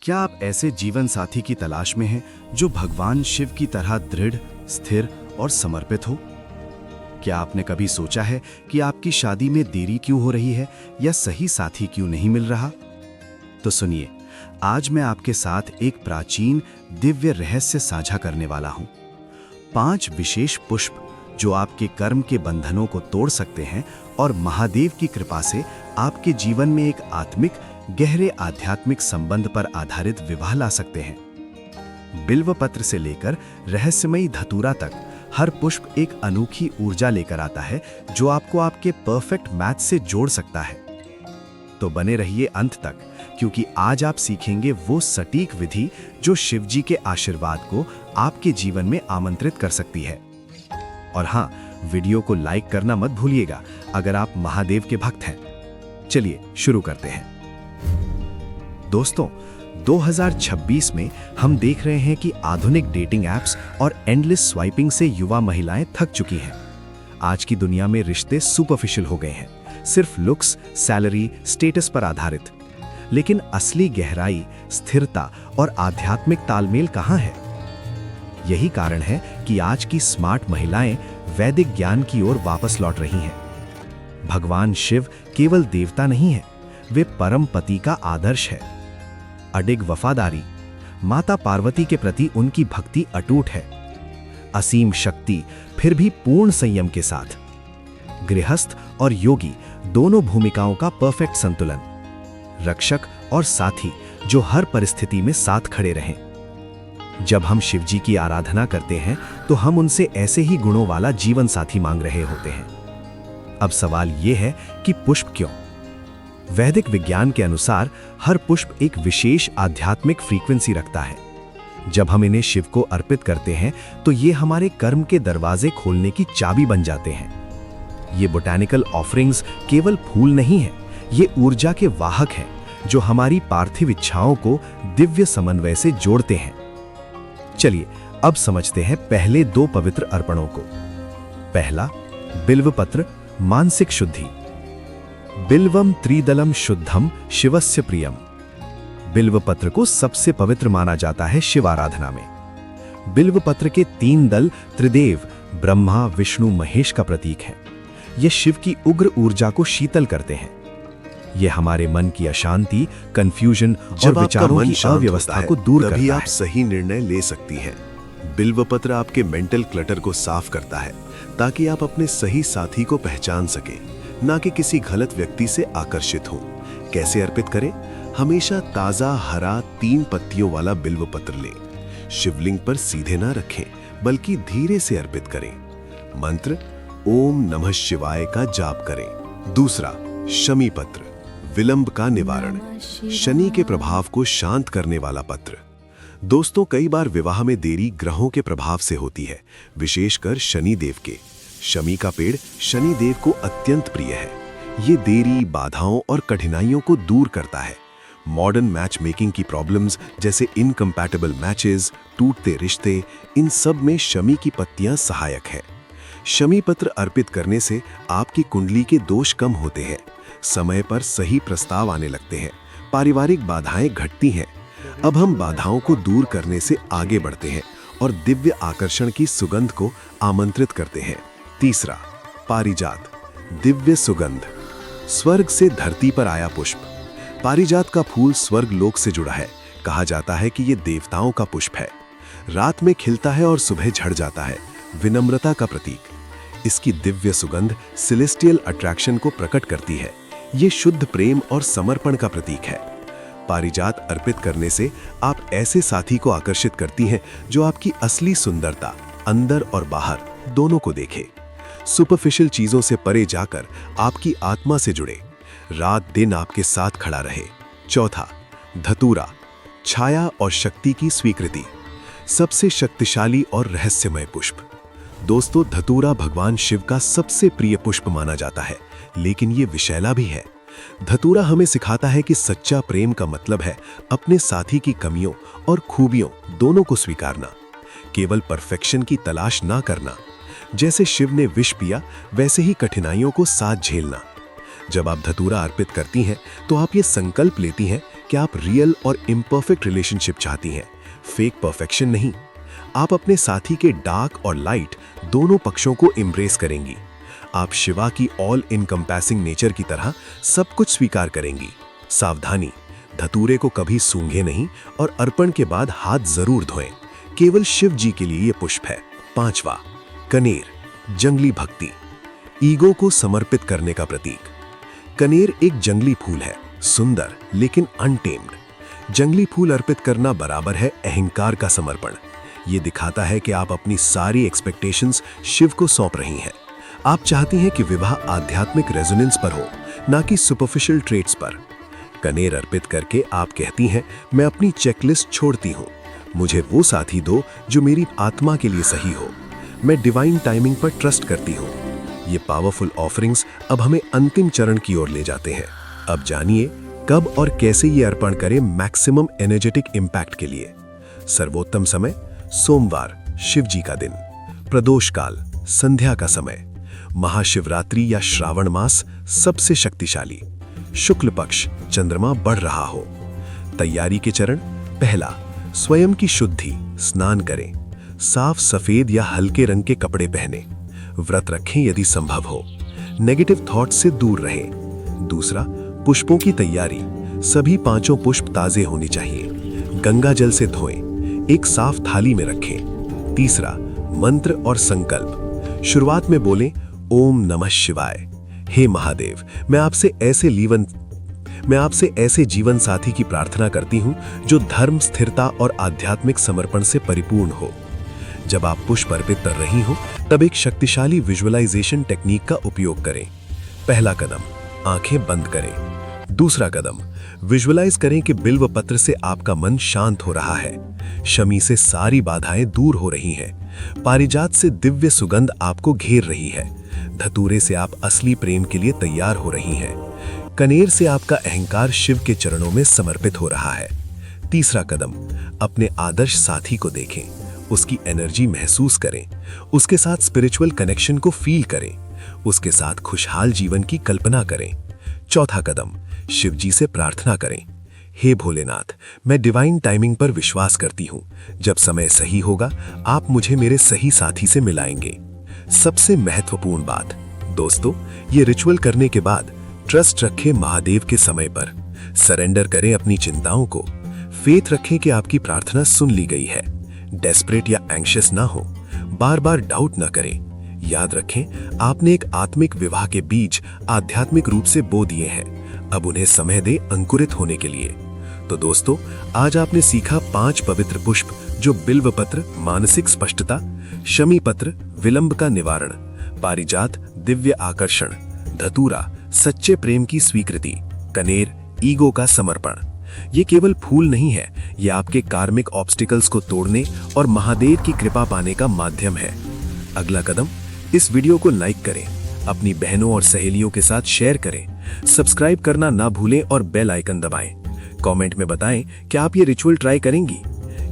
क्या आप ऐसे जीवन साथी की तलाश में हैं जो भगवान शिव की तरह दृढ़, स्थिर और समर्पित हो? क्या आपने कभी सोचा है कि आपकी शादी में देरी क्यों हो रही है या सही साथी क्यों नहीं मिल रहा? तो सुनिए, आज मैं आपके साथ एक प्राचीन दिव्य रहस्य साझा करने वाला हूं। 5 विशेष पुष्प जो आपके कर्म के बंधनों को तोड़ सकते हैं और महादेव की कृपा से आपके जीवन में एक आत्मिक, गहरे आध्यात्मिक संबंध पर आधारित विवाह ला सकते हैं। बिल्व पत्र से लेकर रहस्यमयी धतूरा तक हर पुष्प एक अनोखी ऊर्जा लेकर आता है जो आपको आपके परफेक्ट मैच से जोड़ सकता है। तो बने रहिए अंत तक, क्योंकि आज आप सीखेंगे वो सटीक विधि जो शिवजी के आशीर्वाद को आपके जीवन में आमंत्रित कर सकती है। और हाँ, वीडियो को लाइक करना मत भूलिएगा अगर आप महादेव के भक्त हैं। चलिए शुरू करते हैं। दोस्तों, 2026 में हम देख रहे हैं कि आधुनिक डेटिंग एप्स और एंडलेस स्वाइपिंग से युवा महिलाएं थक चुकी हैं। आज की दुनिया में रिश्ते सुपरफिशियल हो गए हैं, सिर्फ लुक्स, सैलरी, स्टेटस पर आधारित। लेकिन असली गहराई, स्थिरता और आध्यात्मिक तालमेल कहाँ है? यही कारण है कि आज की स्मार्ट महिलाएं वैदिक ज्ञान की ओर वापस लौट रही हैं। भगवान शिव केवल देवता नहीं है, वे परम पति का आदर्श है। अडिग वफादारी, माता पार्वती के प्रति उनकी भक्ति अटूट है। असीम शक्ति, फिर भी पूर्ण संयम के साथ। गृहस्थ और योगी दोनों भूमिकाओं का परफेक्ट संतुलन। रक्षक और साथी जो हर परिस्थिति में साथ खड़े रहें। जब हम शिवजी की आराधना करते हैं तो हम उनसे ऐसे ही गुणों वाला जीवन साथी मांग रहे होते हैं। अब सवाल यह है कि पुष्प क्यों? वैदिक विज्ञान के अनुसार हर पुष्प एक विशेष आध्यात्मिक फ्रीक्वेंसी रखता है। जब हम इन्हें शिव को अर्पित करते हैं तो ये हमारे कर्म के दरवाजे खोलने की चाबी बन जाते हैं। ये बोटैनिकल ऑफरिंग्स केवल फूल नहीं है, ये ऊर्जा के वाहक हैं जो हमारी पार्थिव इच्छाओं को दिव्य समन्वय से जोड़ते हैं। चलिए अब समझते हैं पहले 2 पवित्र अर्पणों को। पहला, बिल्व पत्र, मानसिक शुद्धि। बिल्वम त्रिदलम शुद्धम शिवस्य प्रियम। बिल्व पत्र को सबसे पवित्र माना जाता है शिव आराधना में। बिल्व पत्र के 3 दल त्रिदेव ब्रह्मा, विष्णु, महेश का प्रतीक है। ये शिव की उग्र ऊर्जा को शीतल करते हैं। ये हमारे मन की अशांति, कंफ्यूजन और विचारों की अव्यवस्था को दूर करता है। तभी आप सही निर्णय ले सकती हैं। बिल्व पत्र आपके मेंटल क्लटर को साफ करता है ताकि आप अपने सही साथी को पहचान सकें, ना कि किसी गलत व्यक्ति से आकर्षित हो। कैसे अर्पित करें? हमेशा ताजा हरा 3 पत्तियों वाला बिल्व पत्र लें। शिवलिंग पर सीधे ना रखें, बल्कि धीरे से अर्पित करें। मंत्र ओम नमः शिवाय का जाप करें। दूसरा, शमी पत्र, विलंब का निवारण, शनि के प्रभाव को शांत करने वाला पत्र। दोस्तों, कई बार विवाह में देरी ग्रहों के प्रभाव से होती है, विशेषकर शनि देव के। शमी का पेड़ शनि देव को अत्यंत प्रिय है। ये देरी, बाधाओं और कठिनाइयों को दूर करता है। मॉडर्न मैच मेकिंग की प्रॉब्लम्स जैसे इनकम्पैटिबल मैचेस, टूटते रिश्ते, इन सब में शमी की पत्तियां सहायक है। शमी पत्र अर्पित करने से आपकी कुंडली के दोष कम होते हैं, समय पर सही प्रस्ताव आने लगते हैं, पारिवारिक बाधाएं घटती हैं। अब हम बाधाओं को दूर करने से आगे बढ़ते हैं और दिव्य आकर्षण की सुगंध को आमंत्रित करते हैं। तीसरा, पारिजात, दिव्य सुगंध, स्वर्ग से धरती पर आया पुष्प। पारिजात का फूल स्वर्ग लोक से जुड़ा है। कहा जाता है कि ये देवताओं का पुष्प है। रात में खिलता है और सुबह झड़ जाता है, विनम्रता का प्रतीक। इसकी दिव्य सुगंध सेलेस्टियल अट्रैक्शन को प्रकट करती है। ये शुद्ध प्रेम और समर्पण का प्रतीक है। पारिजात अर्पित करने से आप ऐसे साथी को आकर्षित करती हैं जो आपकी असली सुंदरता, अंदर और बाहर, दोनों को देखे। सुपरफिशियल चीजों से परे जाकर आपकी आत्मा से जुड़े, रात दिन आपके साथ खड़ा रहे। चौथा, धतूरा, छाया और शक्ति की स्वीकृति, सबसे शक्तिशाली और रहस्यमय पुष्प। दोस्तों, धतूरा भगवान शिव का सबसे प्रिय पुष्प माना जाता है, लेकिन ये विषैला भी है। धतूरा हमें सिखाता है कि सच्चा प्रेम का मतलब है अपने साथी की कमियों और खूबियों दोनों को स्वीकारना, केवल परफेक्शन की तलाश ना करना। जैसे शिव ने विष पिया, वैसे ही कठिनाइयों को साथ झेलना। जब आप धतूरा अर्पित करती हैं तो आप ये संकल्प लेती हैं कि आप रियल और इम्परफेक्ट रिलेशनशिप चाहती हैं, फेक परफेक्शन नहीं। आप अपने साथी के डार्क और लाइट दोनों पक्षों को एम्ब्रेस करेंगी। आप शिवा की ऑल इनकम्पैसिंग नेचर की तरह सब कुछ स्वीकार करेंगी। सावधानी, धतूरे को कभी सूंघे नहीं और अर्पण के बाद हाथ जरूर धोएं। केवल शिव जी के लिए ये पुष्प है। 5वां, कनेर, जंगली भक्ति, ईगो को समर्पित करने का प्रतीक। कनेर एक जंगली फूल है, सुंदर लेकिन अनटेम्ड। जंगली फूल अर्पित करना बराबर है अहंकार का समर्पण। ये दिखाता है कि आप अपनी सारी एक्सपेक्टेशंस शिव को सौंप रही हैं। आप चाहती हैं कि विवाह आध्यात्मिक रेजोनेंस पर हो, ना कि सुपरफिशियल ट्रेट्स पर। कनेर अर्पित करके आप कहती हैं, मैं अपनी चेकलिस्ट छोड़ती हूँ। मुझे वो साथी दो जो मेरी आत्मा के लिए सही हो। मैं डिवाइन टाइमिंग पर ट्रस्ट करती हूँ। ये पावरफुल ऑफरिंग्स अब हमें अंतिम चरण की ओर ले जाते हैं। अब जानिए कब और कैसे ये अर्पण करें मैक्सिमम एनर्जेटिक इम्पैक्ट के लिए। सर्वोत्तम समय सोमवार, शिव जी का दिन। प्रदोष काल, संध्या का समय। महाशिवरात्रि या श्रावण मास सबसे शक्तिशाली। शुक्ल पक्ष, चंद्रमा बढ़ रहा हो। तैयारी के चरण। पहला, स्वयं की शुद्धि, स्नान करें। साफ सफेद या हल्के रंग के कपड़े पहने। व्रत रखें यदि संभव हो। नेगेटिव थॉट से दूर रहें। दूसरा, पुष्पों की तैयारी। सभी 5 पुष्प ताजे होने चाहिए। गंगा जल से धोएं, एक साफ थाली में रखें। तीसरा, मंत्र और संकल्प। शुरुआत में बोलें, ओम नमः शिवाय। हे महादेव, मैं आपसे ऐसे जीवन साथी की प्रार्थना करती हूं जो धर्म, स्थिरता और आध्यात्मिक समर्पण से परिपूर्ण हो। जब आप पुष्प अर्पित कर रही हो, तब एक शक्तिशाली विजुअलाइजेशन टेक्निक का उपयोग करें। पहला कदम, आंखें बंद करें। दूसरा कदम, विजुअलाइज करें कि बिल्व पत्र से आपका मन शांत हो रहा है। शमी से सारी बाधाएं दूर हो रही हैं। पारिजात से दिव्य सुगंध आपको घेर रही है। धतूरे से आप असली प्रेम के लिए तैयार हो रही हैं। कनेर से आपका अहंकार शिव के चरणों में समर्पित हो रहा है। तीसरा कदम, अपने आदर्श साथी को देखें, उसकी एनर्जी महसूस करें, उसके साथ स्पिरिचुअल कनेक्शन को फील करें, उसके साथ खुशहाल जीवन की कल्पना करें। चौथा कदम, शिव जी से प्रार्थना करें, हे भोलेनाथ, मैं डिवाइन टाइमिंग पर विश्वास करती हूँ। जब समय सही होगा, आप मुझे मेरे सही साथी से मिलाएंगे। सबसे महत्वपूर्ण बात, दोस्तों, ये रिचुअल करने के बाद ट्रस्ट रखें महादेव के समय पर। सरेंडर करें अपनी चिंताओं को। फेथ रखें कि आपकी प्रार्थना सुन ली गई है। डेस्परेट या एंग्शियस ना हो, बार बार डाउट ना करें। याद रखें, आपने एक आत्मिक विवाह के बीज आध्यात्मिक रूप से बो दिए हैं। अब उन्हें समय दे अंकुरित होने के लिए। तो दोस्तों, आज आपने सीखा 5 पवित्र पुष्प जो बिल्व पत्र मानसिक स्पष्टता, शमी पत्र विलंब का निवारण, पारिजात दिव्य आकर्षण, धतूरा सच्चे प्रेम की स्वीकृति, कनेर ईगो का समर्पण। ये केवल फूल नहीं है, ये आपके कार्मिक ऑब्स्टिकल्स को तोड़ने और महादेव की कृपा पाने का माध्यम है। अगला कदम, इस वीडियो को लाइक करें, अपनी बहनों और सहेलियों के साथ शेयर करें, सब्सक्राइब करना ना भूलें और बेल आइकन दबाएं। कमेंट में बताएं कि आप ये रिचुअल ट्राई करेंगी।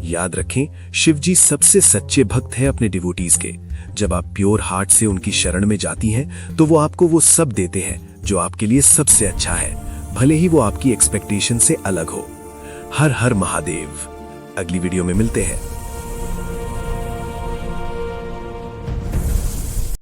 याद रखें, शिव जी सबसे सच्चे भक्त हैं अपने डिवोटीज के। जब आप प्योर हार्ट से उनकी शरण में जाती हैं, तो वो आपको वो सब देते हैं जो आपके लिए सबसे अच्छा है, भले ही वो आपकी एक्सपेक्टेशन से अलग हो। हर हर महादेव। अगली वीडियो में मिलते हैं।